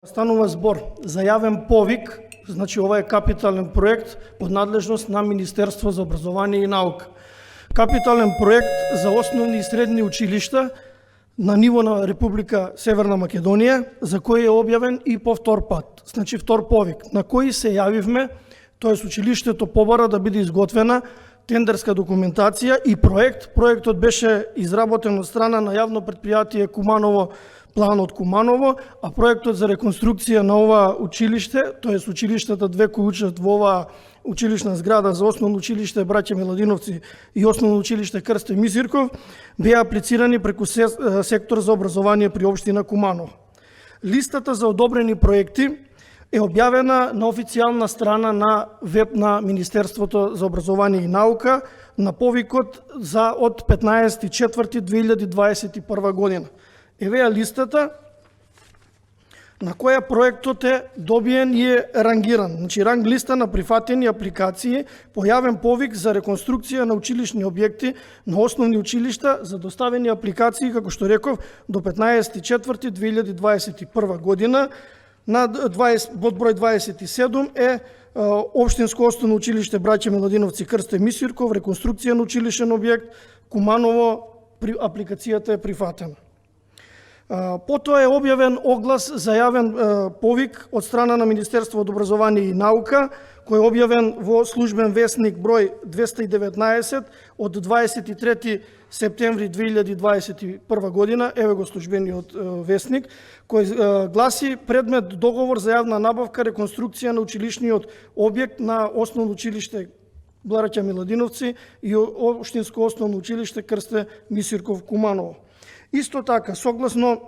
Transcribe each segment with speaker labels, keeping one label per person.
Speaker 1: Станува збор за јавен повик, значи ова е капитален проект под надлежност на Министерство за образование и наука. Капитален проект за основни и средни училишта на ниво на Република Северна Македонија, за кој е објавен и по втор пат, значи втор повик, на кој се јавивме, тоест училиштето побара да биде изготвена тендерска документација и проект. Проектот беше изработен од страна на јавно предпријатие Куманово, план од Куманово, а проектот за реконструкција на ова училиште, тоест училиштата две кои учат во оваа училишна зграда за основно училиште Браќа Миладиновци и основно училиште Крсто Мисирков, беа аплицирани преку сектор за образование при општина Куманово. Листата за одобрени проекти е објавена на официјална страна на веб на Министерството за образование и наука на повикот од 15.4.2021 година. Еве ја листата на која проектот е добиен и е рангиран. Значи ранг листа на прифатени апликации по јавен повик за реконструкција на училишни објекти на основни училишта за доставени апликации, како што реков, до 15.4.2021 година. Под број 27 е Општинско основно училиште Браќа Миладиновци Крсто Мисирков, реконструкција на училишен објект Куманово, апликацијата е прифатена. Потоа е објавен оглас за јавен повик од страна на Министерство од образование и наука, кој е објавен во службен весник број 219 од 23 септември 2021 година, еве го службениот весник, кој гласи: предмет договор за јавна набавка, реконструкција на училишниот објект на основно училиште Браќа Миладиновци и Општинско основно училиште Крсто Мисирков Куманово. Исто така, согласно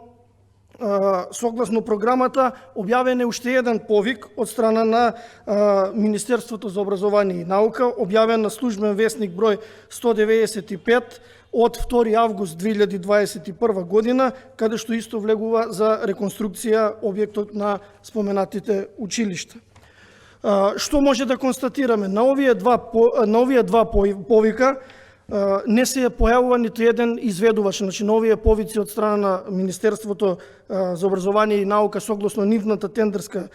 Speaker 1: програмата, објавен е уште еден повик од страна на Министерството за образование и наука, објавен на службен весник број 195 од 2 август 2021 година, каде што исто влегува за реконструкција објектот на споменатите училишта. Што може да констатираме? На овие два повика не се појавува ниту еден изведувач, значи на овие повици од страна на Министерството за образование и наука согласно нивната тендерска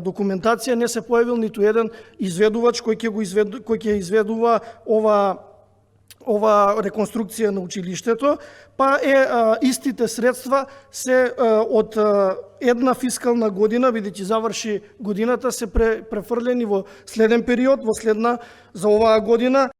Speaker 1: документација не се појавил ниту еден изведувач кој ќе изведува ова реконструкција на училиштето, па истите средства се од една фискална година, бидејќи заврши годината, се префрлени во следен период, за оваа година,